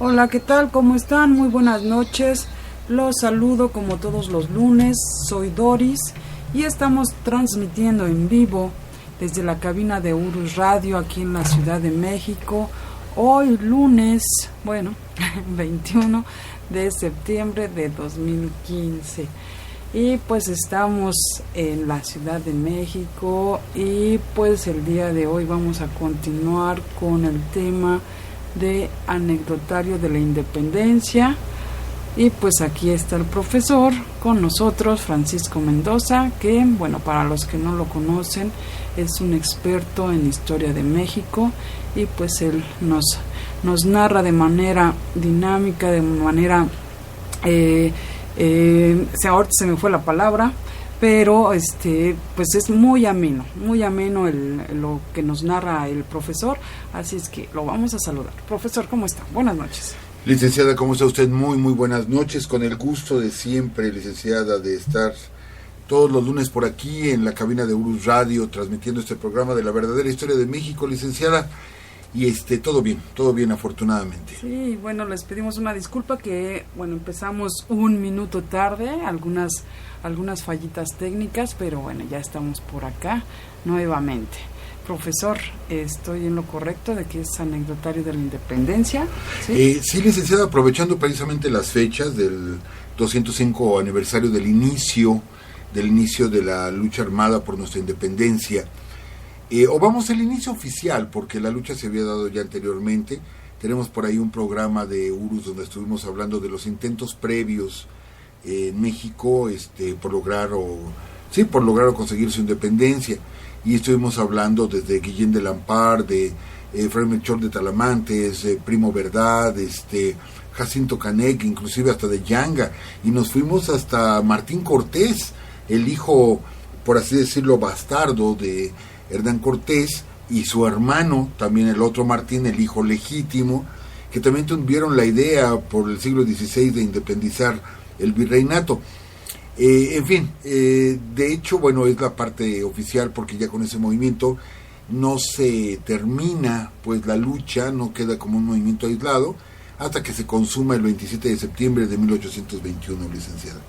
Hola, ¿qué tal? ¿Cómo están? Muy buenas noches. Los saludo como todos los lunes. Soy Doris y estamos transmitiendo en vivo desde la cabina de Urus Radio aquí en la Ciudad de México. Hoy lunes, 21 de septiembre de 2015. Y pues estamos en la Ciudad de México y pues el día de hoy vamos a continuar con el tema de anecdotario de la independencia. Y pues aquí está el profesor con nosotros, Francisco Mendoza, que para los que no lo conocen, es un experto en historia de México y pues él nos narra de manera dinámica, de manera ahorita se me fue la palabra, pero pues es muy ameno lo que nos narra el profesor, así es que lo vamos a saludar. Profesor, ¿cómo está? Buenas noches. Licenciada, ¿cómo está usted? Muy buenas noches, con el gusto de siempre, licenciada, de estar todos los lunes por aquí en la cabina de Urus Radio, transmitiendo este programa de la verdadera historia de México, licenciada. Y todo bien afortunadamente. Sí, les pedimos una disculpa que, empezamos un minuto tarde, algunas fallitas técnicas, pero ya estamos por acá nuevamente. Profesor, ¿estoy en lo correcto de que es anecdotario de la independencia? Sí, licenciada, aprovechando precisamente las fechas del 205 aniversario del inicio de la lucha armada por nuestra independencia. Vamos al inicio oficial, porque la lucha se había dado ya anteriormente. Tenemos por ahí un programa de Urus donde estuvimos hablando de los intentos previos en México por lograr o conseguir su independencia. Y estuvimos hablando desde Guillén de Lampar, de Fray Melchor de Talamantes, Primo Verdad, Jacinto Canec, inclusive hasta de Yanga. Y nos fuimos hasta Martín Cortés, el hijo, por así decirlo, bastardo de Hernán Cortés, y su hermano, también el otro Martín, el hijo legítimo, que también tuvieron la idea por el siglo XVI de independizar el virreinato. De hecho, es la parte oficial, porque ya con ese movimiento no se termina, pues la lucha no queda como un movimiento aislado, hasta que se consuma el 27 de septiembre de 1821, licenciada.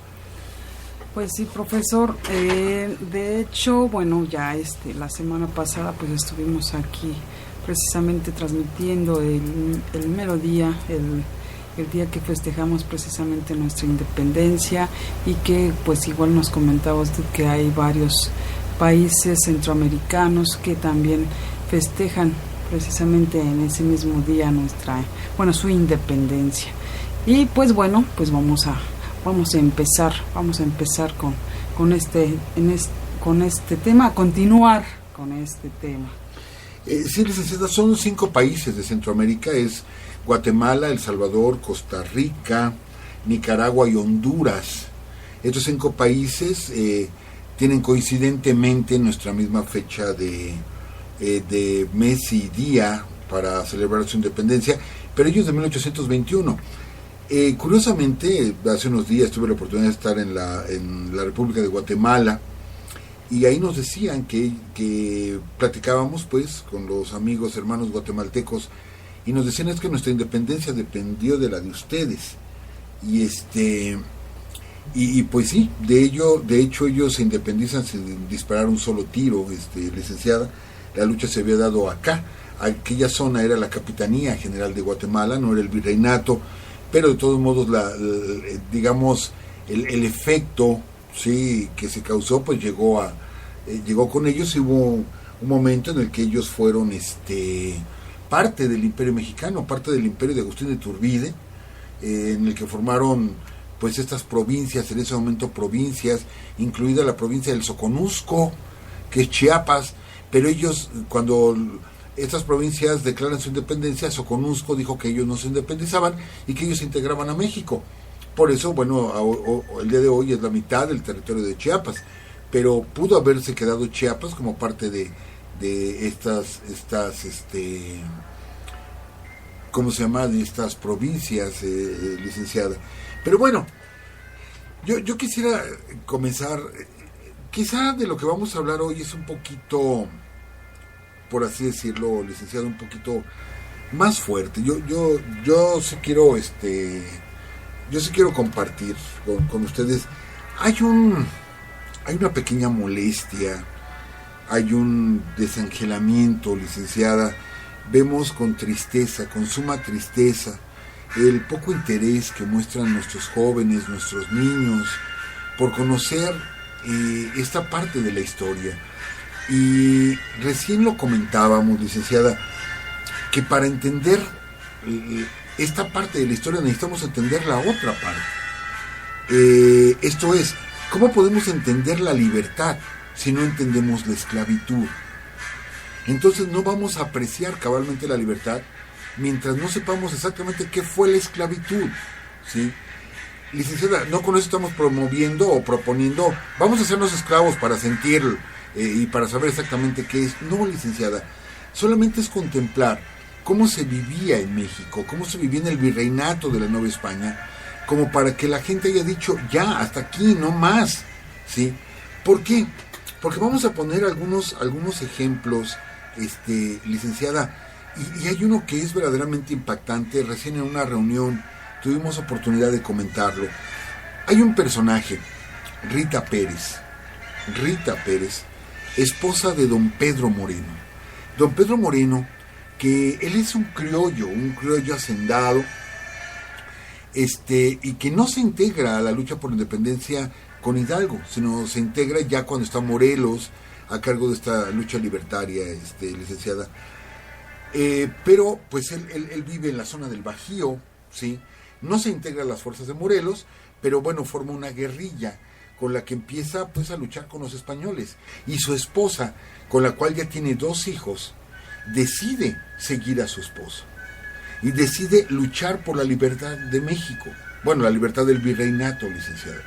Pues sí, profesor, de hecho, ya la semana pasada pues estuvimos aquí precisamente transmitiendo el mero día, el día que festejamos precisamente nuestra independencia, y que pues igual nos comentaba usted que hay varios países centroamericanos que también festejan precisamente en ese mismo día su independencia. Y pues vamos a empezar con este tema, a continuar con este tema. Sí, licenciada, son 5 países de Centroamérica, es Guatemala, El Salvador, Costa Rica, Nicaragua y Honduras. Estos 5 países tienen coincidentemente nuestra misma fecha de mes y día para celebrar su independencia, pero ellos de 1821. Curiosamente, hace unos días tuve la oportunidad de estar en la República de Guatemala, y ahí nos decían que platicábamos pues con los amigos hermanos guatemaltecos, y nos decían es que nuestra independencia dependió de la de ustedes. Y pues sí, de hecho ellos se independizan sin disparar un solo tiro, licenciada. La lucha se había dado acá. Aquella zona era la Capitanía General de Guatemala, no era el virreinato, pero de todos modos el efecto, sí, que se causó pues llegó con ellos, y hubo un momento en el que ellos fueron parte del Imperio Mexicano, parte del Imperio de Agustín de Iturbide, en el que formaron pues estas provincias, en ese momento provincias, incluida la provincia del Soconusco, que es Chiapas, pero ellos, cuando estas provincias declaran su independencia, Soconusco dijo que ellos no se independizaban y que ellos se integraban a México. Por eso, el día de hoy es la mitad del territorio de Chiapas, pero pudo haberse quedado Chiapas como parte de estas ¿cómo se llama? De estas provincias, licenciada. Pero yo quisiera comenzar, quizá de lo que vamos a hablar hoy es un poquito, por así decirlo, licenciado, un poquito más fuerte. Yo sí quiero yo sí quiero compartir con ustedes. Hay una pequeña molestia, hay un desangelamiento, licenciada. Vemos con tristeza, con suma tristeza, el poco interés que muestran nuestros jóvenes, nuestros niños, por conocer esta parte de la historia. Y recién lo comentábamos, licenciada, que para entender esta parte de la historia necesitamos entender la otra parte. Esto es, ¿cómo podemos entender la libertad si no entendemos la esclavitud? Entonces no vamos a apreciar cabalmente la libertad mientras no sepamos exactamente qué fue la esclavitud, ¿sí? Licenciada, no con eso estamos promoviendo o proponiendo, vamos a hacernos esclavos para sentir y para saber exactamente qué es. No, licenciada, solamente es contemplar cómo se vivía en México, cómo se vivía en el virreinato de la Nueva España, como para que la gente haya dicho, ya, hasta aquí, no más, ¿sí? ¿Por qué? Porque vamos a poner algunos ejemplos, licenciada, y hay uno que es verdaderamente impactante. Recién en una reunión tuvimos oportunidad de comentarlo. Hay un personaje, Rita Pérez, esposa de don Pedro Moreno. Don Pedro Moreno, que él es un criollo hacendado, y que no se integra a la lucha por la independencia con Hidalgo, sino se integra ya cuando está Morelos a cargo de esta lucha libertaria, licenciada. Pero pues él vive en la zona del Bajío, ¿sí? No se integra a las fuerzas de Morelos, pero bueno, forma una guerrilla con la que empieza pues a luchar con los españoles. Y su esposa, con la cual ya tiene 2 hijos, decide seguir a su esposo y decide luchar por la libertad de México, bueno, la libertad del virreinato, licenciada.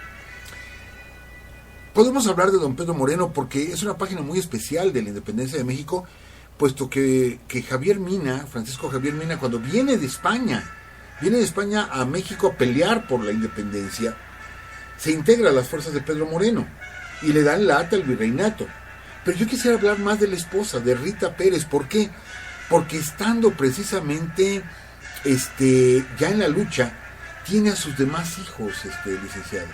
Podemos hablar de don Pedro Moreno porque es una página muy especial de la independencia de México, puesto que Javier Mina, Francisco Javier Mina, cuando viene de España a México a pelear por la independencia, se integra a las fuerzas de Pedro Moreno y le dan lata al virreinato. Pero yo quisiera hablar más de la esposa, de Rita Pérez. ¿Por qué? Porque estando precisamente ya en la lucha, tiene a sus demás hijos, licenciado.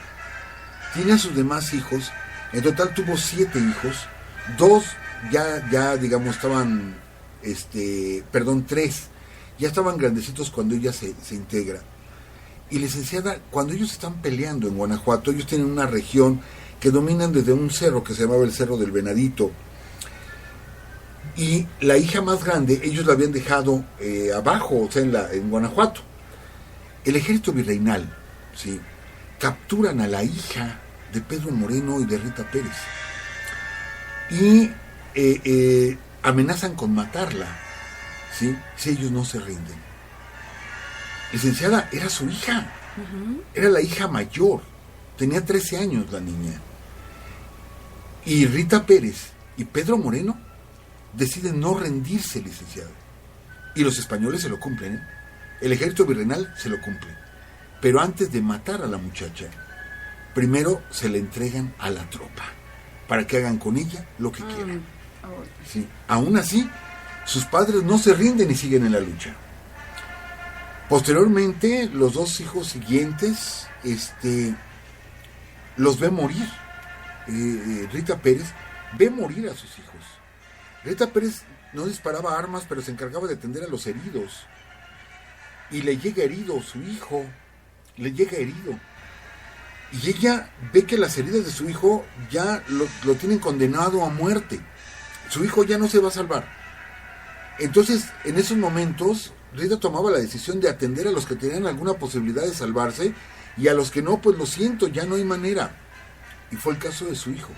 Tiene a sus demás hijos. En total tuvo 7 hijos. 2 ya digamos estaban, 3 ya estaban grandecitos cuando ella se integra. Y licenciada, cuando ellos están peleando en Guanajuato, ellos tienen una región que dominan desde un cerro que se llamaba el Cerro del Venadito. Y la hija más grande, ellos la habían dejado abajo, o sea, en Guanajuato. El ejército virreinal, ¿sí?, capturan a la hija de Pedro Moreno y de Rita Pérez. Y amenazan con matarla, ¿sí?, si ellos no se rinden. Licenciada, era su hija, era la hija mayor, tenía 13 años la niña. Y Rita Pérez y Pedro Moreno deciden no rendirse, licenciado. Y los españoles se lo cumplen, ¿eh? El ejército virreinal se lo cumple. Pero antes de matar a la muchacha, primero se la entregan a la tropa, para que hagan con ella lo que quieran. Sí. Aún así, sus padres no se rinden y siguen en la lucha. Posteriormente, los 2 hijos siguientes, los ve morir. Rita Pérez ve morir a sus hijos. Rita Pérez no disparaba armas, pero se encargaba de atender a los heridos. Y le llega herido su hijo, le llega herido. Y ella ve que las heridas de su hijo ya lo tienen condenado a muerte. Su hijo ya no se va a salvar. Entonces, en esos momentos, Rita tomaba la decisión de atender a los que tenían alguna posibilidad de salvarse, y a los que no, pues lo siento, ya no hay manera. Y fue el caso de su hijo.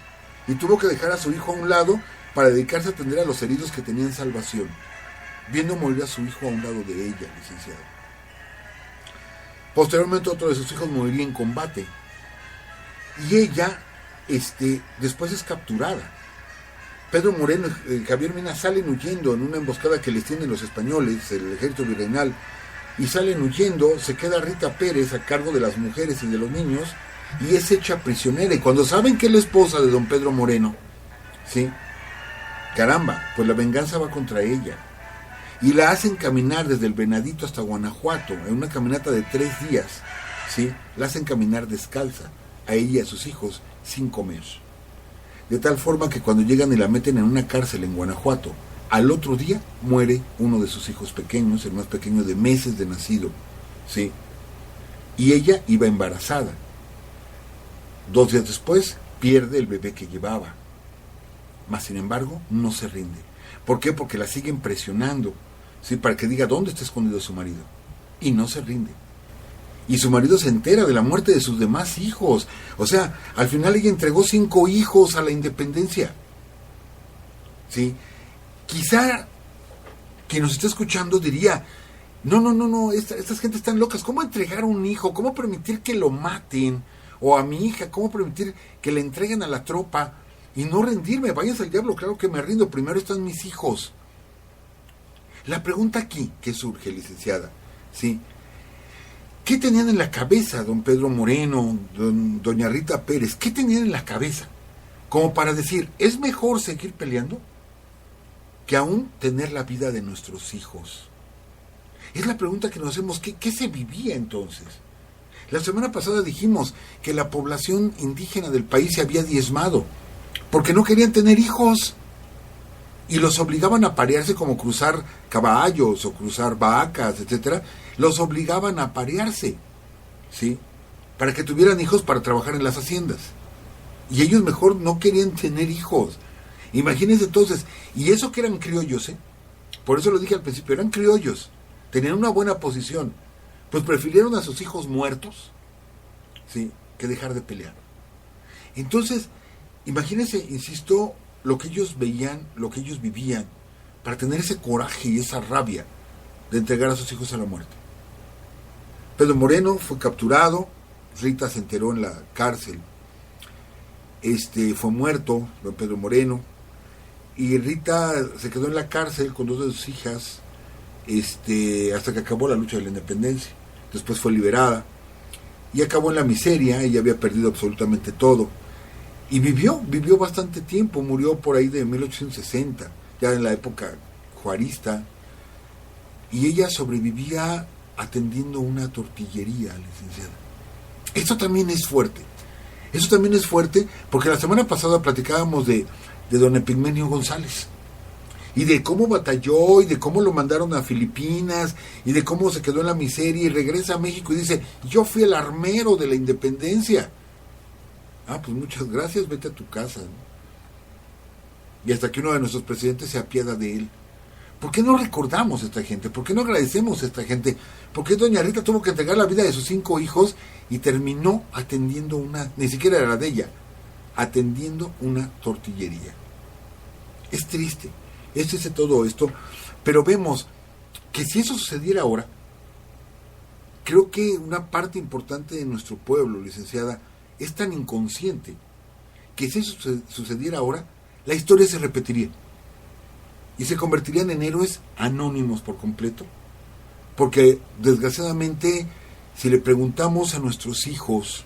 Y tuvo que dejar a su hijo a un lado para dedicarse a atender a los heridos que tenían salvación, viendo morir a su hijo a un lado de ella, licenciado. Posteriormente, otro de sus hijos moriría en combate. Y ella, después es capturada. Pedro Moreno y Javier Mina salen huyendo en una emboscada que les tienen los españoles, el ejército virreinal, y salen huyendo. Se queda Rita Pérez a cargo de las mujeres y de los niños, y es hecha prisionera. Y cuando saben que es la esposa de don Pedro Moreno, ¿sí?, caramba, pues la venganza va contra ella. y la hacen caminar desde el Venadito hasta Guanajuato, en una caminata de 3 días, ¿sí? La hacen caminar descalza, a ella y a sus hijos, sin comer. De tal forma que cuando llegan y la meten en una cárcel en Guanajuato, al otro día muere uno de sus hijos pequeños, el más pequeño de meses de nacido, ¿sí? Y ella iba embarazada. 2 días después pierde el bebé que llevaba. Mas sin embargo no se rinde. ¿Por qué? Porque la siguen presionando, ¿sí? Para que diga dónde está escondido su marido. Y no se rinde. Y su marido se entera de la muerte de sus demás hijos. O sea, al final ella entregó 5 hijos a la independencia, ¿sí? Quizá quien nos está escuchando diría, no, estas gentes están locas. ¿Cómo entregar un hijo? ¿Cómo permitir que lo maten? O a mi hija, ¿cómo permitir que le entreguen a la tropa y no rendirme? Váyanse al diablo, claro que me rindo, primero están mis hijos. La pregunta aquí que surge, licenciada, ¿sí? ¿Qué tenían en la cabeza don Pedro Moreno, doña Rita Pérez? ¿Qué tenían en la cabeza? Como para decir, ¿es mejor seguir peleando que aún tener la vida de nuestros hijos? Es la pregunta que nos hacemos. ¿Qué se vivía entonces? La semana pasada dijimos que la población indígena del país se había diezmado porque no querían tener hijos y los obligaban a parearse, como cruzar caballos o cruzar vacas, etcétera. Los obligaban a parearse, ¿sí? Para que tuvieran hijos para trabajar en las haciendas. Y ellos mejor no querían tener hijos. Imagínense entonces, y eso que eran criollos, ¿eh? Por eso lo dije al principio, eran criollos, tenían una buena posición, pues prefirieron a sus hijos muertos, ¿sí?, que dejar de pelear. Entonces, imagínense, insisto, lo que ellos veían, lo que ellos vivían, para tener ese coraje y esa rabia de entregar a sus hijos a la muerte. Pedro Moreno fue capturado, Rita se enteró en la cárcel, fue muerto don Pedro Moreno, y Rita se quedó en la cárcel con 2 de sus hijas, hasta que acabó la lucha de la independencia. Después fue liberada y acabó en la miseria. Ella había perdido absolutamente todo y vivió bastante tiempo. Murió por ahí de 1860, ya en la época juarista, y ella sobrevivía atendiendo una tortillería, licenciada. Eso también es fuerte. Eso también es fuerte, porque la semana pasada platicábamos de don Epigmenio González, y de cómo batalló, y de cómo lo mandaron a Filipinas, y de cómo se quedó en la miseria, y regresa a México y dice, yo fui el armero de la independencia. Ah, pues muchas gracias, vete a tu casa, ¿no? Y hasta que uno de nuestros presidentes se apiada de él. ¿Por qué no recordamos a esta gente? ¿Por qué no agradecemos a esta gente? ¿Por qué doña Rita tuvo que entregar la vida de sus 5 hijos y terminó atendiendo ni siquiera era de ella, atendiendo una tortillería? Es triste todo esto, pero vemos que si eso sucediera ahora, creo que una parte importante de nuestro pueblo, licenciada, es tan inconsciente que si eso sucediera ahora, la historia se repetiría y se convertirían en héroes anónimos por completo, porque desgraciadamente si le preguntamos a nuestros hijos,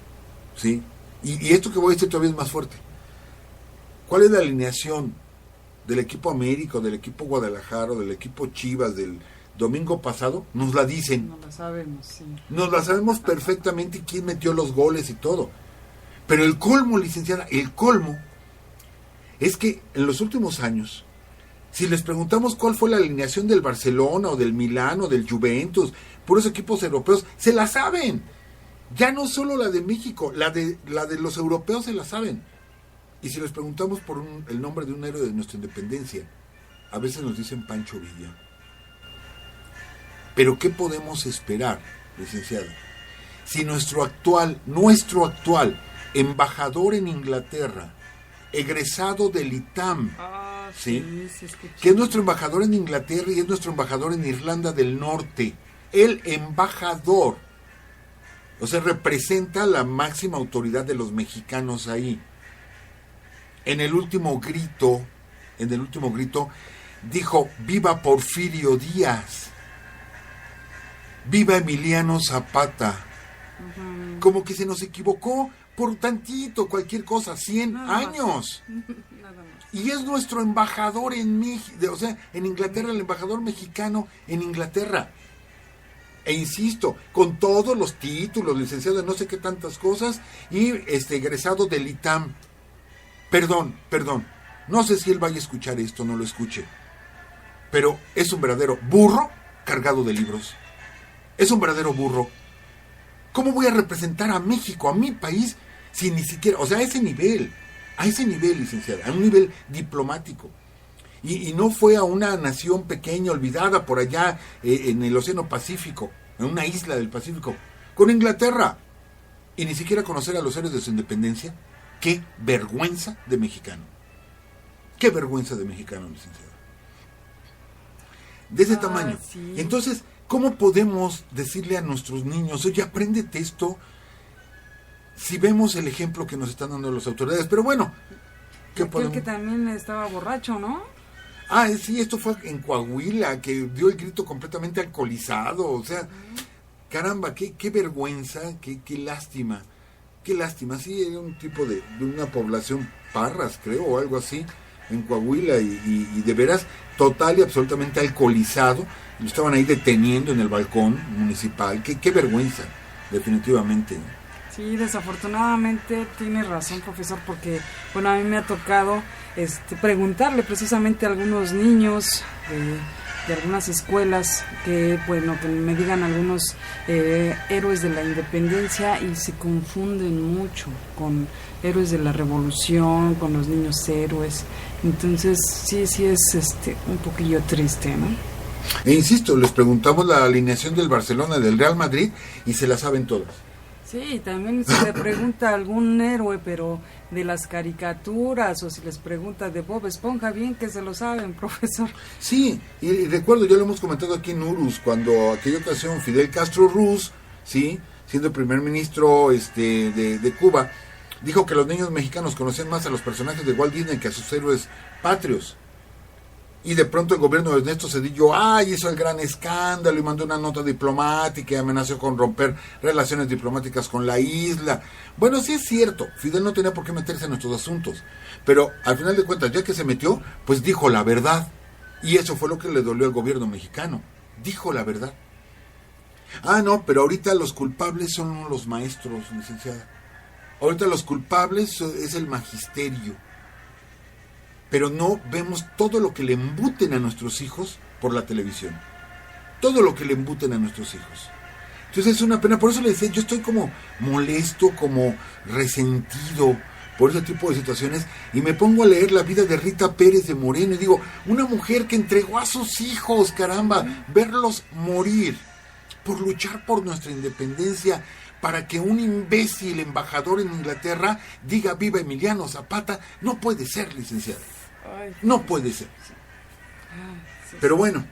¿sí?, y esto que voy a decir todavía es más fuerte, ¿cuál es la alineación del equipo América, o del equipo Guadalajara, o del equipo Chivas del domingo pasado? Nos la dicen. No la sabemos, sí. Nos la sabemos perfectamente, y quién metió los goles y todo. Pero el colmo, licenciada, el colmo es que en los últimos años, si les preguntamos cuál fue la alineación del Barcelona, o del Milán, o del Juventus, puros equipos europeos, se la saben. Ya no solo la de México, la de los europeos se la saben. Y si les preguntamos por el nombre de un héroe de nuestra independencia, a veces nos dicen Pancho Villa. Pero ¿qué podemos esperar, licenciada? Si nuestro actual embajador en Inglaterra, egresado del ITAM, ¿sí?, que es nuestro embajador en Inglaterra y es nuestro embajador en Irlanda del Norte, el embajador, o sea, representa la máxima autoridad de los mexicanos ahí. En el último grito dijo, viva Porfirio Díaz, viva Emiliano Zapata. Como que se nos equivocó, por tantito, cualquier cosa, 100 Nada años. Nada más. Y es nuestro embajador en México, o sea, en Inglaterra, el embajador mexicano en Inglaterra. E insisto, con todos los títulos, licenciado en no sé qué tantas cosas, y egresado del ITAM. Perdón, no sé si él vaya a escuchar esto, no lo escuche, pero es un verdadero burro cargado de libros. Es un verdadero burro. ¿Cómo voy a representar a México, a mi país, si ni siquiera, o sea, a ese nivel, licenciada, a un nivel diplomático? Y no fue a una nación pequeña, olvidada, por allá en el Océano Pacífico, en una isla del Pacífico, con Inglaterra, y ni siquiera conocer a los héroes de su independencia. ¡Qué vergüenza de mexicano! ¡Qué vergüenza de mexicano, licenciado! De ese tamaño. Sí. Entonces, ¿cómo podemos decirle a nuestros niños, oye, apréndete esto, si vemos el ejemplo que nos están dando las autoridades? Pero bueno, ¿qué podemos? Que también estaba borracho, ¿no? Ah, sí, esto fue en Coahuila, que dio el grito completamente alcoholizado, o sea, caramba, qué vergüenza, qué lástima, sí, era un tipo de una población Parras, creo, o algo así, en Coahuila, y de veras, total y absolutamente alcoholizado, lo estaban ahí deteniendo en el balcón municipal, qué vergüenza, definitivamente. Sí, desafortunadamente tiene razón, profesor, porque, bueno, a mí me ha tocado preguntarle precisamente a algunos niños de algunas escuelas que, bueno, que me digan algunos héroes de la independencia, y se confunden mucho con héroes de la revolución, con los niños héroes. Entonces, sí es un poquillo triste, ¿no? E insisto, les preguntamos la alineación del Barcelona, del Real Madrid, y se la saben todas. Sí, también se le pregunta a algún héroe, pero de las caricaturas, o si les pregunta de Bob Esponja, bien que se lo saben, profesor. Sí, y recuerdo, ya lo hemos comentado aquí en Urus, cuando aquella ocasión Fidel Castro Ruz, sí, siendo primer ministro de Cuba, dijo que los niños mexicanos conocían más a los personajes de Walt Disney que a sus héroes patrios. Y de pronto el gobierno de Ernesto Zedillo hizo el gran escándalo y mandó una nota diplomática y amenazó con romper relaciones diplomáticas con la isla. Bueno, sí es cierto, Fidel no tenía por qué meterse en nuestros asuntos, pero al final de cuentas, ya que se metió, pues dijo la verdad. Y eso fue lo que le dolió al gobierno mexicano. Dijo la verdad. No, pero ahorita los culpables son los maestros, licenciada. Ahorita los culpables es el magisterio. Pero no vemos todo lo que le embuten a nuestros hijos por la televisión. Todo lo que le embuten a nuestros hijos. Entonces es una pena. Por eso le decía, yo estoy como molesto, como resentido por ese tipo de situaciones. Y me pongo a leer la vida de Rita Pérez de Moreno. Y digo, una mujer que entregó a sus hijos, caramba, verlos morir por luchar por nuestra independencia, para que un imbécil embajador en Inglaterra diga viva Emiliano Zapata. No puede ser, licenciada. No puede ser. Sí. Pero bueno,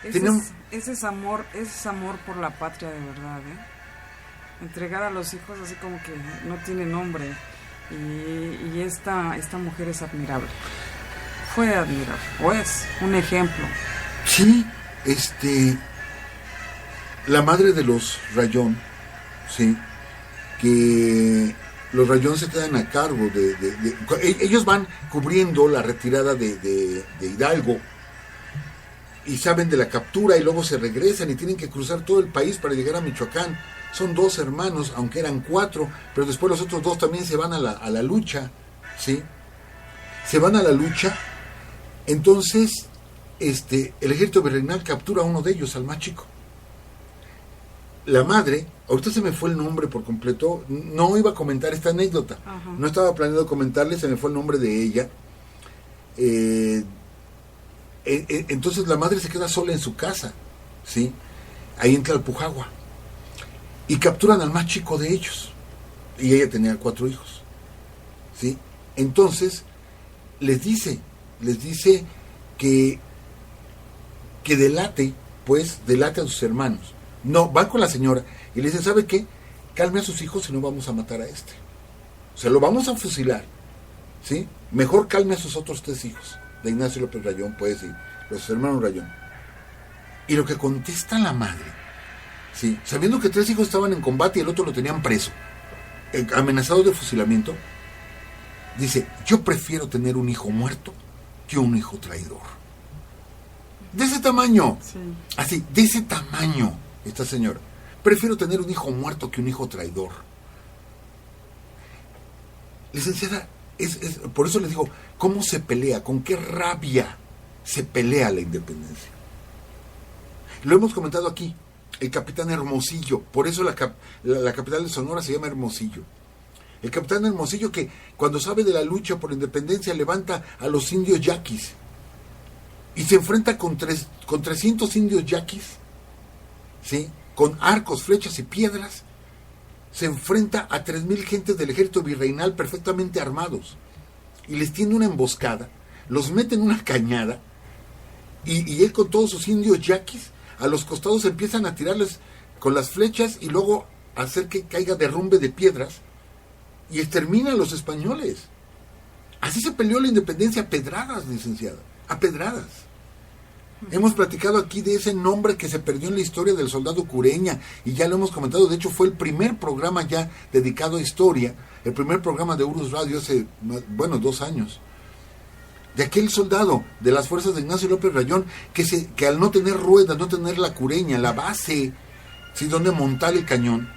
ese es amor por la patria de verdad, entregar a los hijos así como que no tiene nombre, y esta mujer es admirable, fue admirable, o es un ejemplo. Sí, la madre de los Rayón, sí, que los Rayón se quedan a cargo ellos van cubriendo la retirada de Hidalgo, y saben de la captura, y luego se regresan y tienen que cruzar todo el país para llegar a Michoacán. Son 2 hermanos, aunque eran 4, pero después los otros 2 también se van a la lucha, ¿sí? Se van a la lucha. Entonces, el ejército virreinal captura a uno de ellos, al más chico. La madre, ahorita se me fue el nombre por completo, no iba a comentar esta anécdota. Ajá. No estaba planeando comentarle, se me fue el nombre de ella. Entonces la madre se queda sola en su casa, ¿sí? Ahí en Tlalpujagua, y capturan al más chico de ellos, y ella tenía 4 hijos, ¿sí? Entonces les dice que delate a sus hermanos. No, van con la señora y le dicen, ¿sabe qué? Calme a sus hijos y no vamos a matar a O sea, lo vamos a fusilar, ¿sí? Mejor calme a sus otros 3 hijos, de Ignacio López Rayón, pues, y los hermanos Rayón. Y lo que contesta la madre, ¿sí? Sabiendo que 3 hijos estaban en combate y el otro lo tenían preso, amenazado de fusilamiento, dice, yo prefiero tener un hijo muerto que un hijo traidor. De ese tamaño, Sí. así, de ese tamaño, esta señora. Prefiero tener un hijo muerto que un hijo traidor. Licenciada, por eso les digo, ¿cómo se pelea? ¿Con qué rabia se pelea la independencia? Lo hemos comentado aquí, el capitán Hermosillo, por eso la capital de Sonora se llama Hermosillo. El capitán Hermosillo que cuando sabe de la lucha por la independencia levanta a los indios yaquis y se enfrenta con 300 indios yaquis, ¿sí? Con arcos, flechas y piedras, se enfrenta a 3,000 gentes del ejército virreinal perfectamente armados y les tiende una emboscada, los mete en una cañada y él con todos sus indios yaquis a los costados empiezan a tirarles con las flechas y luego hacer que caiga derrumbe de piedras y extermina a los españoles. Así se peleó la independencia a pedradas, licenciada, a pedradas. Hemos platicado aquí de ese nombre que se perdió en la historia del soldado Cureña y ya lo hemos comentado, de hecho fue el primer programa ya dedicado a historia, el primer programa de Urus Radio hace, 2 años. De aquel soldado de las fuerzas de Ignacio López Rayón que al no tener ruedas, no tener la cureña, la base, ¿sí? Donde montar el cañón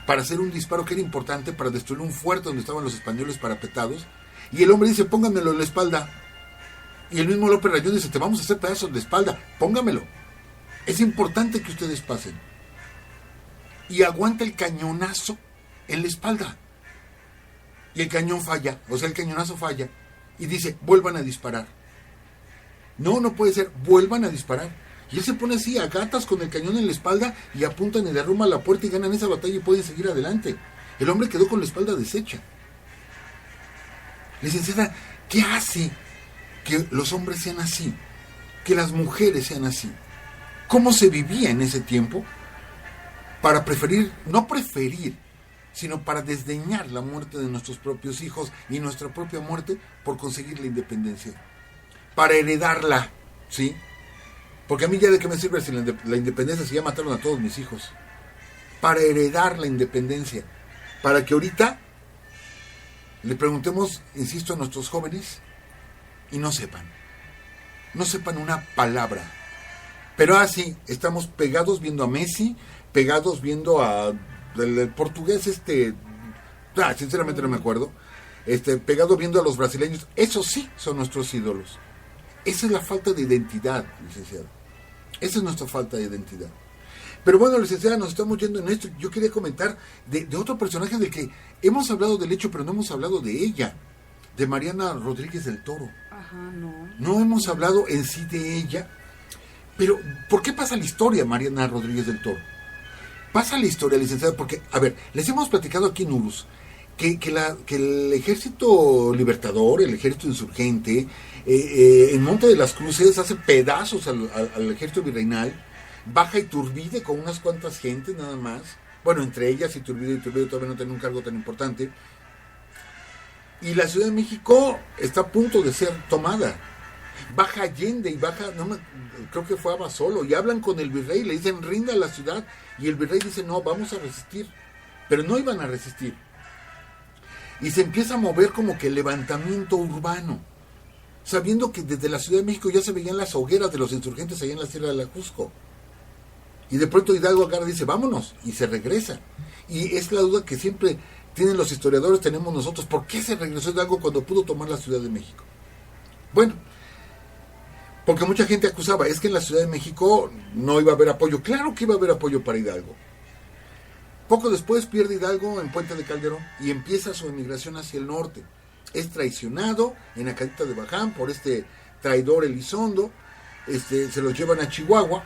para hacer un disparo que era importante para destruir un fuerte donde estaban los españoles parapetados, y el hombre dice, pónganmelo en la espalda. Y el mismo López Rayón dice, te vamos a hacer pedazos de espalda, póngamelo. Es importante que ustedes pasen. Y aguanta el cañonazo en la espalda. Y el cañón falla, o sea, el cañonazo falla. Y dice, vuelvan a disparar. No puede ser, vuelvan a disparar. Y él se pone así, a gatas con el cañón en la espalda y apuntan y derrumban la puerta y ganan esa batalla y pueden seguir adelante. El hombre quedó con la espalda deshecha. Licenciada, ¿qué hace que los hombres sean así? Que las mujeres sean así. ¿Cómo se vivía en ese tiempo? Para no preferir, sino para desdeñar la muerte de nuestros propios hijos y nuestra propia muerte por conseguir la independencia. Para heredarla, ¿sí? Porque a mí ya de qué me sirve si la independencia si ya mataron a todos mis hijos. Para heredar la independencia. Para que ahorita le preguntemos, insisto, a nuestros jóvenes y no sepan una palabra. Pero así, estamos pegados viendo a Messi, pegados viendo a el portugués sinceramente no me acuerdo, pegado viendo a los brasileños. Esos sí son nuestros ídolos. Esa es la falta de identidad, licenciado. Esa es nuestra falta de identidad. Pero bueno, licenciada, nos estamos yendo en esto. Yo quería comentar de otro personaje del que hemos hablado del hecho, pero no hemos hablado de ella, de Mariana Rodríguez del Toro. Ajá, no. No hemos hablado en sí de ella. Pero, ¿por qué pasa la historia, Mariana Rodríguez del Toro? Pasa la historia, licenciada, porque, a ver, les hemos platicado aquí en Urus que el ejército libertador, el ejército insurgente, en Monte de las Cruces hace pedazos al ejército virreinal, baja Iturbide con unas cuantas gentes nada más, bueno, entre ellas Iturbide todavía no tiene un cargo tan importante, y la Ciudad de México está a punto de ser tomada. Baja Allende y creo que fue Abasolo, y hablan con el virrey, le dicen rinda la ciudad, y el virrey dice no, vamos a resistir, pero no iban a resistir, y se empieza a mover como que el levantamiento urbano, sabiendo que desde la Ciudad de México ya se veían las hogueras de los insurgentes allá en la Sierra de la Jusco, y de pronto Hidalgo agarra y dice vámonos, y se regresa, y es la duda que siempre tienen los historiadores, tenemos nosotros, ¿por qué se regresó Hidalgo cuando pudo tomar la Ciudad de México? Bueno, porque mucha gente acusaba, es que en la Ciudad de México no iba a haber apoyo. Claro que iba a haber apoyo para Hidalgo. Poco después pierde Hidalgo en Puente de Calderón y empieza su emigración hacia el norte. Es traicionado en Acatita de Baján por este traidor Elizondo. Se los llevan a Chihuahua,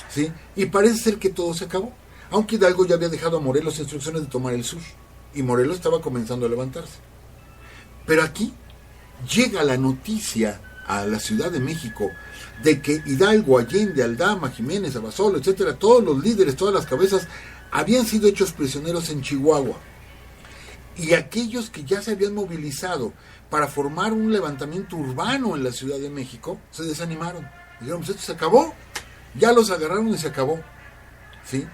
¿sí? Y parece ser que todo se acabó. Aunque Hidalgo ya había dejado a Morelos instrucciones de tomar el sur. Y Morelos estaba comenzando a levantarse. Pero aquí llega la noticia a la Ciudad de México de que Hidalgo, Allende, Aldama, Jiménez, Abasolo, etcétera, todos los líderes, todas las cabezas habían sido hechos prisioneros en Chihuahua, y aquellos que ya se habían movilizado para formar un levantamiento urbano en la Ciudad de México se desanimaron, dijeron, pues esto se acabó, ya los agarraron y se acabó, ¿sí?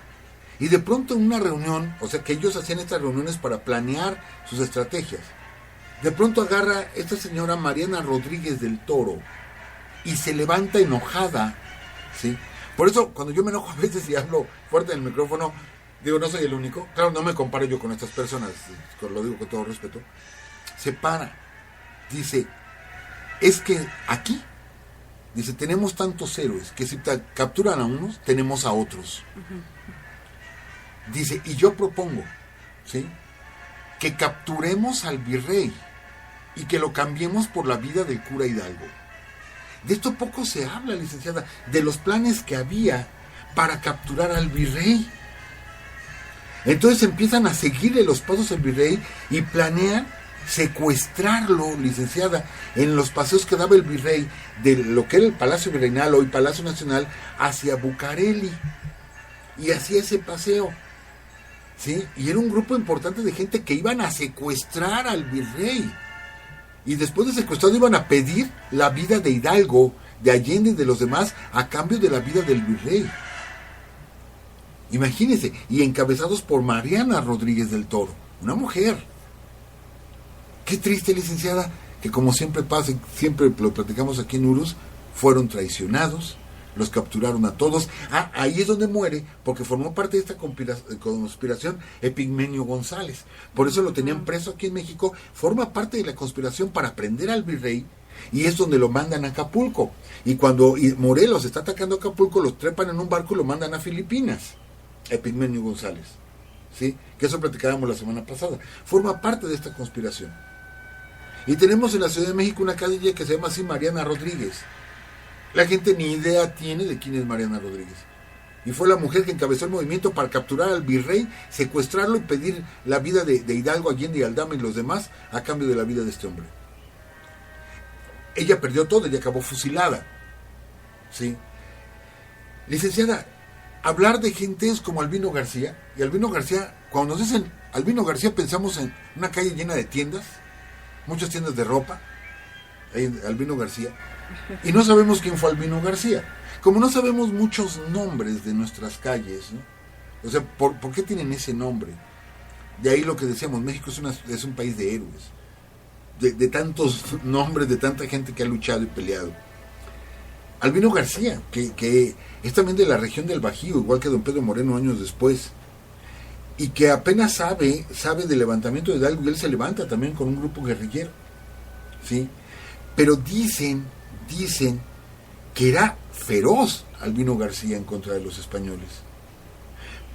Y de pronto en una reunión, o sea que ellos hacían estas reuniones para planear sus estrategias, de pronto agarra esta señora Mariana Rodríguez del Toro y se levanta enojada, ¿sí? Por eso cuando yo me enojo a veces y hablo fuerte en el micrófono, digo, no soy el único, claro, no me comparo yo con estas personas, lo digo con todo respeto, se para, dice, es que aquí, dice, tenemos tantos héroes que si capturan a unos, tenemos a otros. Dice, y yo propongo, ¿sí?, que capturemos al virrey y que lo cambiemos por la vida del cura Hidalgo. De esto poco se habla, licenciada, de los planes que había para capturar al virrey. Entonces empiezan a seguirle los pasos al virrey y planean secuestrarlo, licenciada, en los paseos que daba el virrey de lo que era el Palacio Virreinal, hoy Palacio Nacional, hacia Bucareli. Y hacía ese paseo, ¿sí? Y era un grupo importante de gente que iban a secuestrar al virrey. Y después de secuestrado iban a pedir la vida de Hidalgo, de Allende y de los demás a cambio de la vida del virrey. Imagínense, y encabezados por Mariana Rodríguez del Toro, una mujer. Qué triste, licenciada, que como siempre pasa, siempre lo platicamos aquí en Urus, fueron traicionados, los capturaron a todos. Ahí es donde muere, porque formó parte de esta conspiración Epigmenio González. Por eso lo tenían preso aquí en México. Forma parte de la conspiración para prender al virrey, y es donde lo mandan a Acapulco. Y cuando Morelos está atacando a Acapulco, los trepan en un barco y lo mandan a Filipinas. Epigmenio González, ¿sí? Que eso platicábamos la semana pasada. Forma parte de esta conspiración. Y tenemos en la Ciudad de México una calle que se llama así Mariana Rodríguez. La gente ni idea tiene de quién es Mariana Rodríguez. Y fue la mujer que encabezó el movimiento para capturar al virrey, secuestrarlo y pedir la vida de Hidalgo, Allende y Aldama y los demás a cambio de la vida de este hombre. Ella perdió todo y acabó fusilada, ¿sí? Licenciada, hablar de gentes como Albino García, y Albino García, cuando nos dicen Albino García pensamos en una calle llena de tiendas, muchas tiendas de ropa, ahí en Albino García, y no sabemos quién fue Albino García. Como no sabemos muchos nombres de nuestras calles, ¿no? O sea, ¿por qué tienen ese nombre? De ahí lo que decíamos, México es un país de héroes, de tantos nombres, de tanta gente que ha luchado y peleado. Albino García, que es también de la región del Bajío, igual que don Pedro Moreno años después, y que apenas sabe del levantamiento de Hidalgo, y él se levanta también con un grupo guerrillero, ¿sí? Pero dicen que era feroz Albino García en contra de los españoles.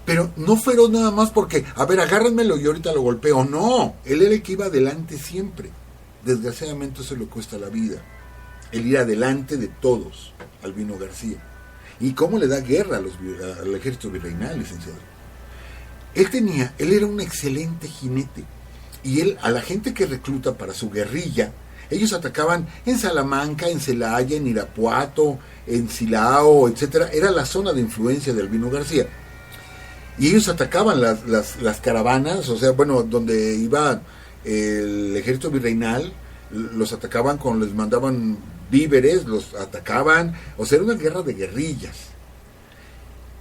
Pero no feroz nada más porque, a ver, agárrenmelo y ahorita lo golpeo. No, él era el que iba adelante siempre. Desgraciadamente eso le cuesta la vida. El ir adelante de todos, Albino García. ¿Y cómo le da guerra al ejército virreinal, licenciado? Él era un excelente jinete. Y él, a la gente que recluta para su guerrilla, ellos atacaban en Salamanca, en Celaya, en Irapuato, en Silao, etcétera. Era la zona de influencia de Albino García. Y ellos atacaban las caravanas, o sea, bueno, donde iba el ejército virreinal, los atacaban les mandaban víveres, los atacaban, o sea, era una guerra de guerrillas.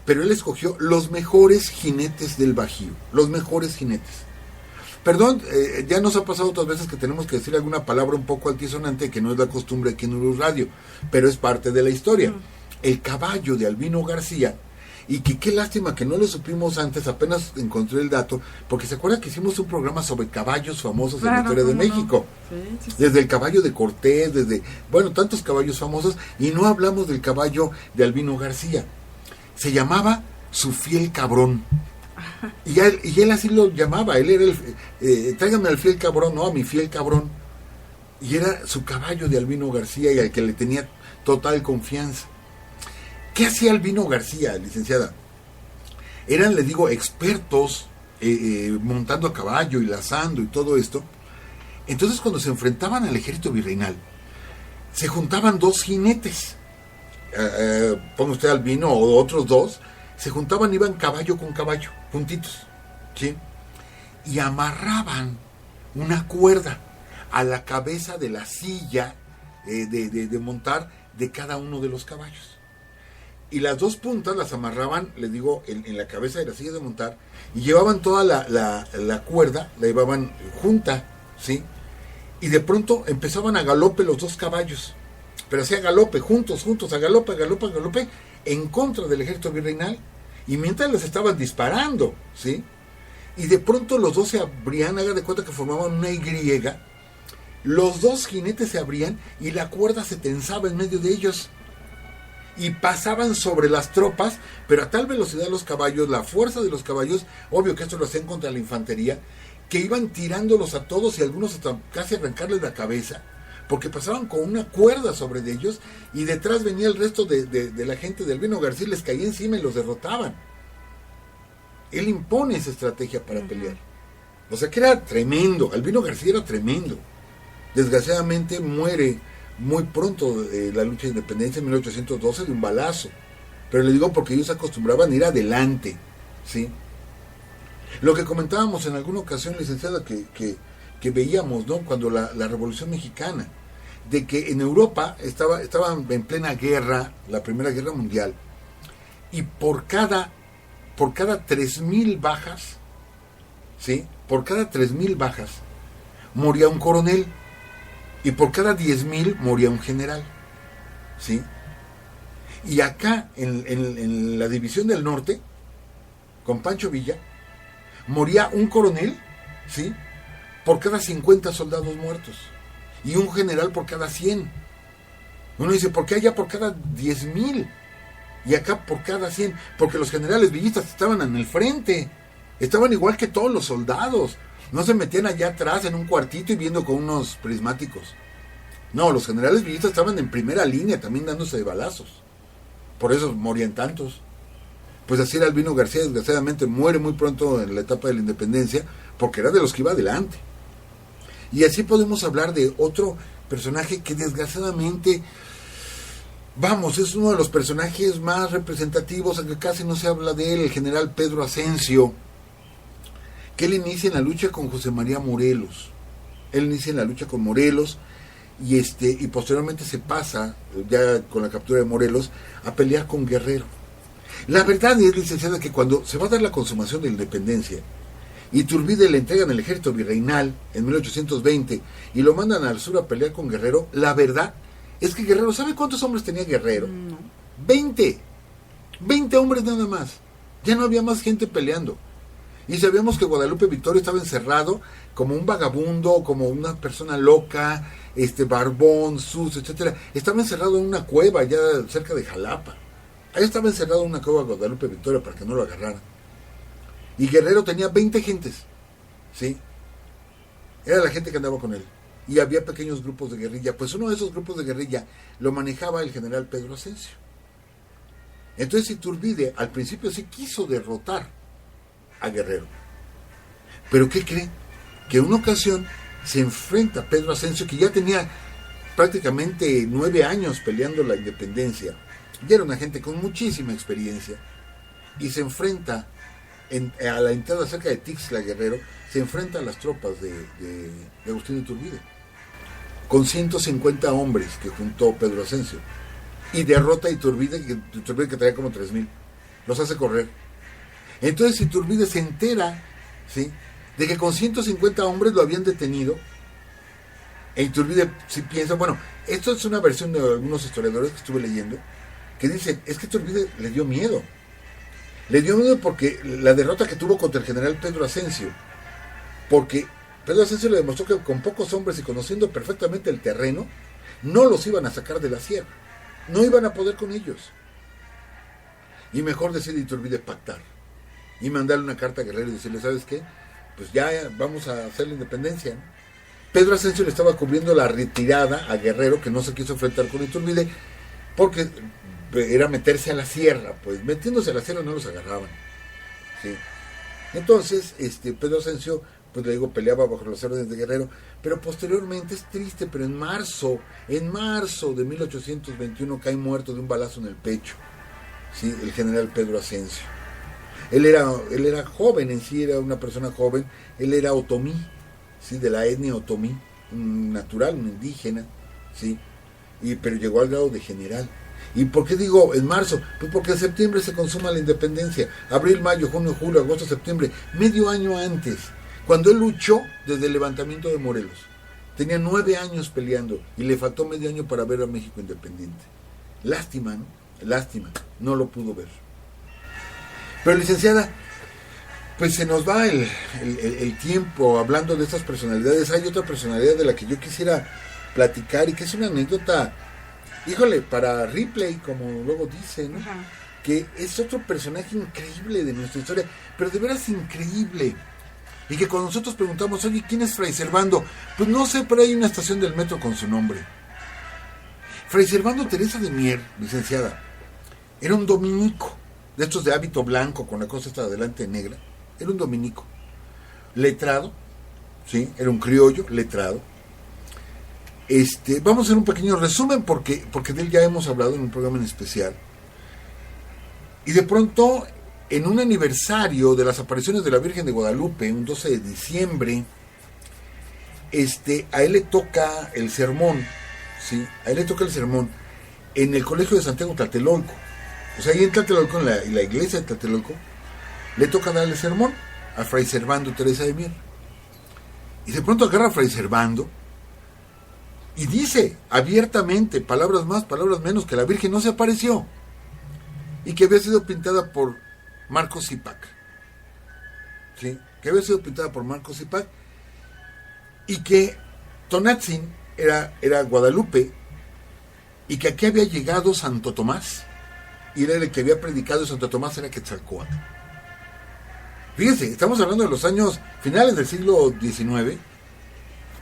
Pero él escogió los mejores jinetes del Bajío, los mejores jinetes. Perdón, ya nos ha pasado otras veces que tenemos que decir alguna palabra un poco altisonante, que no es la costumbre aquí en Urus Radio, pero es parte de la historia. El caballo de Albino García, y que qué lástima que no lo supimos antes, apenas encontré el dato, porque se acuerda que hicimos un programa sobre caballos famosos en la historia de México. Sí. Desde el caballo de Cortés, tantos caballos famosos, y no hablamos del caballo de Albino García. Se llamaba Su Fiel Cabrón. Y él así lo llamaba, él era tráigame al fiel cabrón, no, a mi fiel cabrón. Y era su caballo de Albino García y al que le tenía total confianza. ¿Qué hacía Albino García, licenciada? Eran, le digo, expertos montando a caballo y lazando y todo esto. Entonces, cuando se enfrentaban al ejército virreinal, se juntaban dos jinetes. Ponga usted Albino o otros dos. Se juntaban, iban caballo con caballo, juntitos, ¿sí? Y amarraban una cuerda a la cabeza de la silla de montar de cada uno de los caballos. y las dos puntas las amarraban, les digo, en la cabeza de la silla de montar, y llevaban toda la cuerda, la llevaban junta, ¿sí? Y de pronto empezaban a galope los dos caballos, pero hacía galope, juntos, a galope, en contra del ejército virreinal, y mientras les estaban disparando, ¿sí? Y de pronto los dos se abrían, haga de cuenta que formaban una Y, los dos jinetes se abrían y la cuerda se tensaba en medio de ellos, y pasaban sobre las tropas, pero a tal velocidad los caballos, la fuerza de los caballos, obvio que esto lo hacían contra la infantería, que iban tirándolos a todos y algunos hasta casi arrancarles la cabeza, porque pasaban con una cuerda sobre de ellos, y detrás venía el resto de la gente de Albino García, les caía encima y los derrotaban. Él impone esa estrategia para pelear. O sea que era tremendo, Albino García era tremendo. Desgraciadamente muere muy pronto la lucha de independencia en 1812 de un balazo, pero le digo porque ellos acostumbraban a ir adelante, ¿sí? Lo que comentábamos en alguna ocasión, licenciada, que veíamos, ¿no? Cuando la Revolución Mexicana, de que en Europa estaba en plena guerra, la Primera Guerra Mundial, y por cada 3,000 bajas, ¿sí? Por cada 3,000 bajas moría un coronel, y por cada 10,000 moría un general, ¿sí? Y acá, en la División del Norte, con Pancho Villa, moría un coronel, ¿sí? Por cada 50 soldados muertos, y un general por cada 100. Uno dice, ¿por qué allá por cada 10,000? Y acá por cada 100, porque los generales villistas estaban en el frente, estaban igual que todos los soldados. No se metían allá atrás en un cuartito y viendo con unos prismáticos. No, los generales villistas estaban en primera línea también dándose de balazos. Por eso morían tantos. Pues así era Albino García, desgraciadamente muere muy pronto en la etapa de la independencia, porque era de los que iba adelante. Y así podemos hablar de otro personaje que desgraciadamente, vamos, es uno de los personajes más representativos, aunque casi no se habla de él, el general Pedro Asensio, que él inicia en la lucha con José María Morelos. Él inicia en la lucha con Morelos y posteriormente se pasa, ya con la captura de Morelos, a pelear con Guerrero. La verdad es, licenciada, que cuando se va a dar la consumación de la independencia, Iturbide le entregan el ejército virreinal en 1820 y lo mandan al sur a pelear con Guerrero, la verdad es que Guerrero, ¿sabe cuántos hombres tenía Guerrero? No. 20 hombres nada más. Ya no había más gente peleando. Y sabíamos que Guadalupe Victoria estaba encerrado como un vagabundo, como una persona loca, barbón, sus, etcétera. Estaba encerrado en una cueva allá cerca de Jalapa. Ahí estaba encerrado en una cueva Guadalupe Victoria para que no lo agarraran. Y Guerrero tenía 20 gentes, ¿sí? Era la gente que andaba con él. Y había pequeños grupos de guerrilla. Pues uno de esos grupos de guerrilla lo manejaba el general Pedro Asensio. Entonces Iturbide al principio sí quiso derrotar a Guerrero. Pero ¿qué cree? Que en una ocasión se enfrenta a Pedro Asensio, que ya tenía prácticamente 9 años peleando la independencia. Ya era una gente con muchísima experiencia. Y se enfrenta a la entrada cerca de Tixla, Guerrero, se enfrenta a las tropas de Agustín Iturbide, con 150 hombres que juntó Pedro Asensio. Y derrota a Iturbide que traía como 3,000. Los hace correr. Entonces Iturbide se entera, ¿sí?, de que con 150 hombres lo habían detenido. E Iturbide sí piensa, bueno, esto es una versión de algunos historiadores que estuve leyendo, que dicen, es que Iturbide le dio miedo. Le dio miedo porque la derrota que tuvo contra el general Pedro Asensio, porque Pedro Asensio le demostró que con pocos hombres y conociendo perfectamente el terreno, no los iban a sacar de la sierra, no iban a poder con ellos. Y mejor decide Iturbide pactar y mandarle una carta a Guerrero y decirle, ¿sabes qué? Pues ya vamos a hacer la independencia, ¿no? Pedro Asensio le estaba cubriendo la retirada a Guerrero, que no se quiso enfrentar con Iturbide, porque era meterse a la sierra, pues metiéndose a la sierra no los agarraban, ¿sí? Entonces, Pedro Asensio, pues le digo, peleaba bajo las órdenes de Guerrero, pero posteriormente, es triste, pero en marzo de 1821 cae muerto de un balazo en el pecho, ¿sí?, el general Pedro Asensio. Él era joven en sí, era una persona joven, él era otomí, ¿sí?, de la etnia otomí, un natural, un indígena, ¿sí?, pero llegó al grado de general. ¿Y por qué digo en marzo? Pues porque en septiembre se consuma la independencia. Abril, mayo, junio, julio, agosto, septiembre. Medio año antes. Cuando él luchó desde el levantamiento de Morelos. Tenía 9 años peleando y le faltó medio año para ver a México independiente. Lástima, ¿no? Lástima. No lo pudo ver. Pero licenciada, pues se nos va el tiempo hablando de estas personalidades. Hay otra personalidad de la que yo quisiera platicar y que es una anécdota, híjole, para Ripley, como luego dice, ¿no? Ajá. Que es otro personaje increíble de nuestra historia, pero de veras increíble. Y que cuando nosotros preguntamos, oye, ¿quién es Fray Servando? Pues no sé, pero hay una estación del metro con su nombre. Fray Servando Teresa de Mier, licenciada, era un dominico, de estos de hábito blanco con la cosa hasta adelante negra. Era un dominico, letrado, ¿sí? Era un criollo, letrado. Vamos a hacer un pequeño resumen porque de él ya hemos hablado en un programa en especial. Y de pronto, en un aniversario de las apariciones de la Virgen de Guadalupe, un 12 de diciembre, a él le toca el sermón, ¿sí? A él le toca el sermón en el colegio de Santiago Tlatelolco. O sea, ahí en Tlatelolco, en la iglesia de Tlatelolco, le toca darle sermón a Fray Servando Teresa de Mier. Y de pronto agarra a Fray Servando y dice abiertamente, palabras más, palabras menos, que la Virgen no se apareció y que había sido pintada por Marco Zipac, ¿sí? Que había sido pintada por Marco Zipac y que Tonatzin era Guadalupe y que aquí había llegado Santo Tomás y era el que había predicado, y Santo Tomás era Quetzalcóatl. Fíjense, estamos hablando de los años finales del siglo XIX,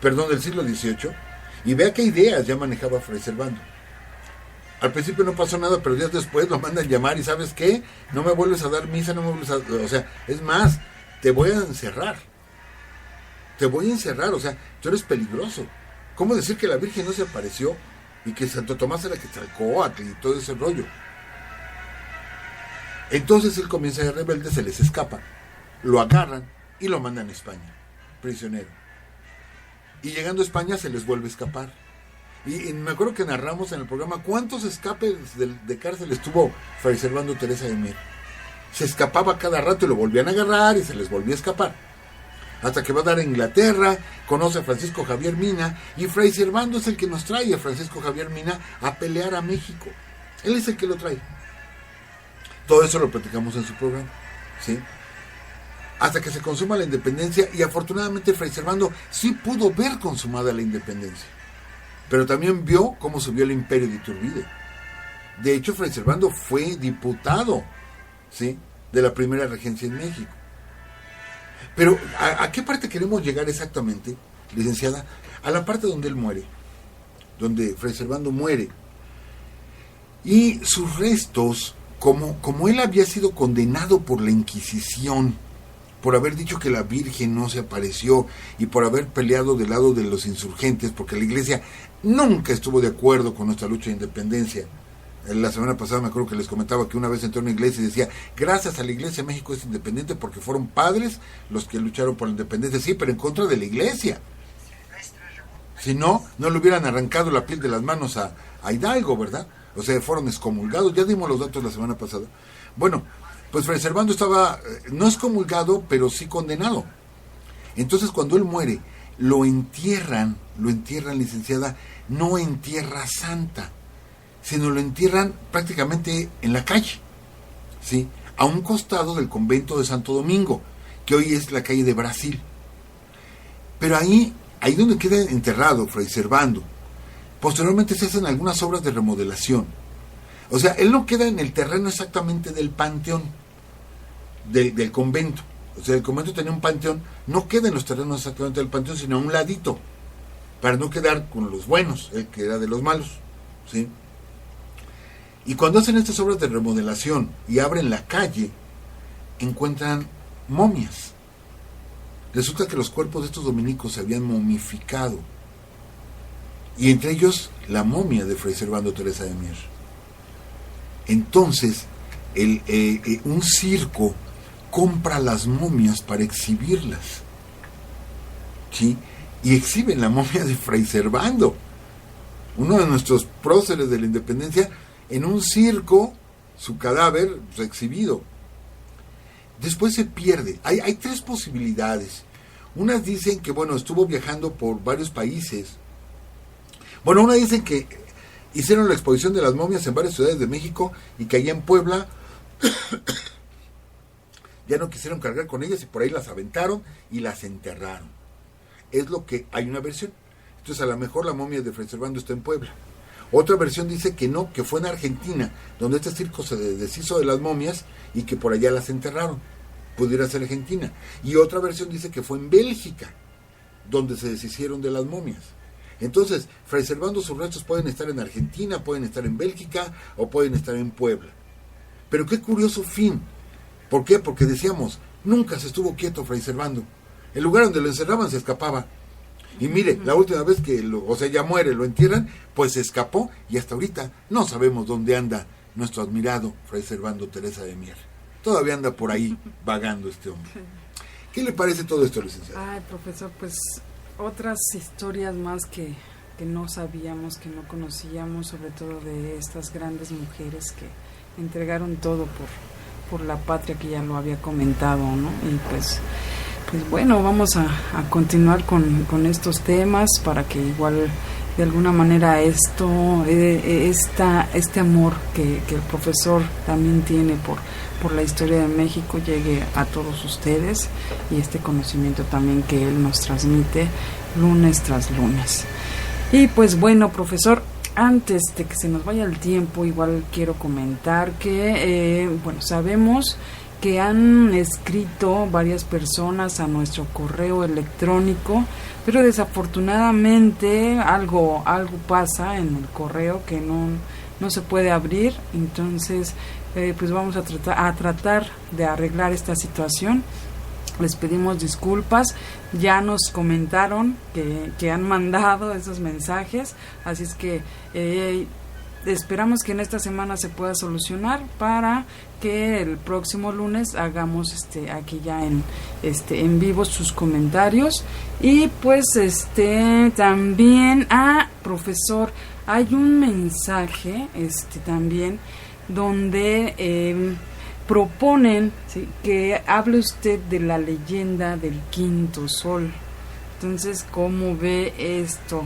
perdón, del siglo XVIII, y vea qué ideas ya manejaba Fray Servando. Al principio no pasó nada, pero días después lo mandan llamar y ¿sabes qué? No me vuelves a dar misa, no me vuelves a... O sea, es más, te voy a encerrar. Te voy a encerrar, o sea, tú eres peligroso. ¿Cómo decir que la Virgen no se apareció y que Santo Tomás era Quetzalcóatl y todo ese rollo? Entonces él comienza de rebelde, se les escapa, lo agarran y lo mandan a España, prisionero. Y llegando a España se les vuelve a escapar. Y me acuerdo que narramos en el programa cuántos escapes de cárcel tuvo Fray Servando Teresa de Mier. Se escapaba cada rato y lo volvían a agarrar y se les volvía a escapar. Hasta que va a dar a Inglaterra, conoce a Francisco Javier Mina, y Fray Servando es el que nos trae a Francisco Javier Mina a pelear a México. Él es el que lo trae. Todo eso lo platicamos en su programa, ¿sí? Hasta que se consuma la independencia, y afortunadamente Fray Servando sí pudo ver consumada la independencia. Pero también vio cómo subió el imperio de Iturbide. De hecho, Fray Servando fue diputado, ¿sí?, de la primera regencia en México. Pero, ¿a qué parte queremos llegar exactamente, licenciada? A la parte donde él muere, donde Fray Servando muere. Y sus restos, como él había sido condenado por la Inquisición, por haber dicho que la Virgen no se apareció y por haber peleado del lado de los insurgentes, porque la Iglesia nunca estuvo de acuerdo con nuestra lucha de independencia. La semana pasada me acuerdo que les comentaba que una vez entró a una iglesia y decía, gracias a la Iglesia México es independiente porque fueron padres los que lucharon por la independencia. Sí, pero en contra de la Iglesia. Si no, no le hubieran arrancado la piel de las manos a Hidalgo, ¿verdad? O sea, fueron excomulgados. Ya dimos los datos la semana pasada. Bueno, pues Fray Servando estaba, no excomulgado, pero sí condenado. Entonces cuando él muere, lo entierran, licenciada, no en Tierra Santa, sino lo entierran prácticamente en la calle, ¿sí?, a un costado del convento de Santo Domingo, que hoy es la calle de Brasil. Pero ahí donde queda enterrado Fray Servando, posteriormente se hacen algunas obras de remodelación. O sea, él no queda en el terreno exactamente del panteón, del convento. O sea, el convento tenía un panteón, no queda en los terrenos exactamente del panteón, sino a un ladito, para no quedar con los buenos, el que era de los malos, ¿sí? Y cuando hacen estas obras de remodelación y abren la calle, encuentran momias. Resulta que los cuerpos de estos dominicos se habían momificado, y entre ellos la momia de Fray Servando Teresa de Mier. Entonces, un circo compra las momias para exhibirlas, ¿sí? Y exhiben la momia de Fray Servando, uno de nuestros próceres de la independencia, en un circo su cadáver pues, exhibido. Después se pierde. Hay tres posibilidades. Unas dicen que, bueno, estuvo viajando por varios países. Bueno, una dicen que hicieron la exposición de las momias en varias ciudades de México y que allá en Puebla ya no quisieron cargar con ellas y por ahí las aventaron y las enterraron. Es lo que hay una versión. Entonces a lo mejor la momia de Fray Servando está en Puebla. Otra versión dice que no, que fue en Argentina, donde este circo se deshizo de las momias y que por allá las enterraron. Pudiera ser Argentina. Y otra versión dice que fue en Bélgica, donde se deshicieron de las momias. Entonces, Fray Servando, sus restos pueden estar en Argentina, pueden estar en Bélgica o pueden estar en Puebla. Pero qué curioso fin. ¿Por qué? Porque decíamos, nunca se estuvo quieto Fray Servando. El lugar donde lo encerraban se escapaba. Y mire, la última vez que ya muere, lo entierran, pues se escapó y hasta ahorita no sabemos dónde anda nuestro admirado Fray Servando Teresa de Mier. Todavía anda por ahí vagando este hombre. ¿Qué le parece todo esto, licenciado? Ay, profesor, pues otras historias más que no sabíamos, que no conocíamos, sobre todo de estas grandes mujeres que entregaron todo por la patria, que ya lo había comentado, ¿no? Y pues bueno, vamos a continuar con estos temas para que igual de alguna manera este amor que el profesor también tiene por la historia de México llegue a todos ustedes, y este conocimiento también que él nos transmite lunes tras lunes. Y pues bueno, profesor, antes de que se nos vaya el tiempo, igual quiero comentar que sabemos que han escrito varias personas a nuestro correo electrónico, pero desafortunadamente algo pasa en el correo que no se puede abrir. Entonces pues vamos a tratar de arreglar esta situación. Les pedimos disculpas, ya nos comentaron que han mandado esos mensajes, así es que esperamos que en esta semana se pueda solucionar para que el próximo lunes hagamos aquí ya en vivo sus comentarios. Y pues también profesor, hay un mensaje también donde proponen, ¿sí?, que hable usted de la leyenda del Quinto Sol. Entonces, ¿cómo ve esto?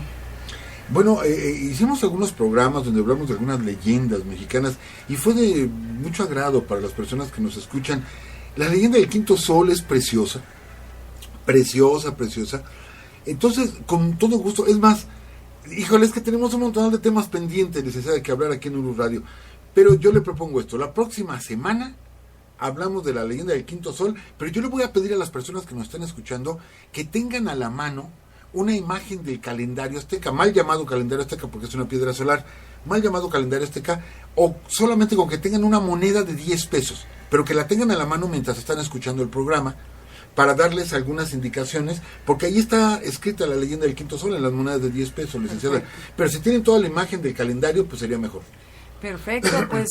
Bueno, hicimos algunos programas donde hablamos de algunas leyendas mexicanas y fue de mucho agrado para las personas que nos escuchan. La leyenda del Quinto Sol es preciosa, preciosa, preciosa. Entonces, con todo gusto, es más, híjole, es que tenemos un montón de temas pendientes, licenciada, que hablar aquí en Uru Radio. Pero yo le propongo esto, la próxima semana hablamos de la leyenda del Quinto Sol, pero yo le voy a pedir a las personas que nos están escuchando que tengan a la mano una imagen del calendario azteca, mal llamado calendario azteca porque es una piedra solar, mal llamado calendario azteca, o solamente con que tengan una moneda de 10 pesos, pero que la tengan a la mano mientras están escuchando el programa, para darles algunas indicaciones, porque ahí está escrita la leyenda del Quinto Sol en las monedas de 10 pesos, licenciada. Pero si tienen toda la imagen del calendario, pues sería mejor. Perfecto, pues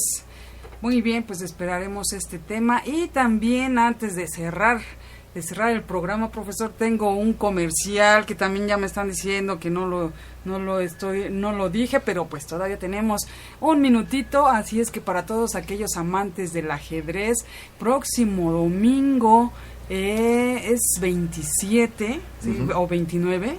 muy bien, pues esperaremos este tema. Y también antes de cerrar el programa, profesor, tengo un comercial que también ya me están diciendo que no lo dije, pero pues todavía tenemos un minutito, así es que para todos aquellos amantes del ajedrez, próximo domingo es 27, ¿sí? O 29,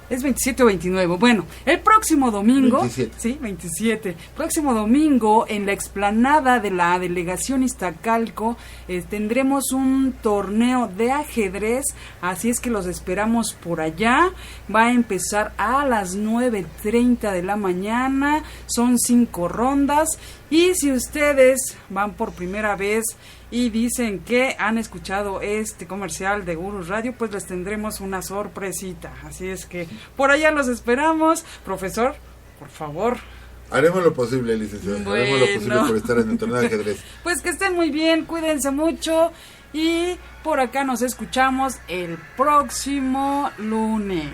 es 27 o 29. Bueno, el próximo domingo, 27. Sí, 27. Próximo domingo en la explanada de la delegación Iztacalco tendremos un torneo de ajedrez, así es que los esperamos por allá. Va a empezar a las 9:30 de la mañana, son 5 rondas, y si ustedes van por primera vez y dicen que han escuchado este comercial de Gurú Radio, pues les tendremos una sorpresita. Así es que por allá los esperamos. Profesor, por favor. Haremos lo posible, licenciado. Bueno. Haremos lo posible por estar en el torneo de ajedrez. Pues que estén muy bien, cuídense mucho. Y por acá nos escuchamos el próximo lunes.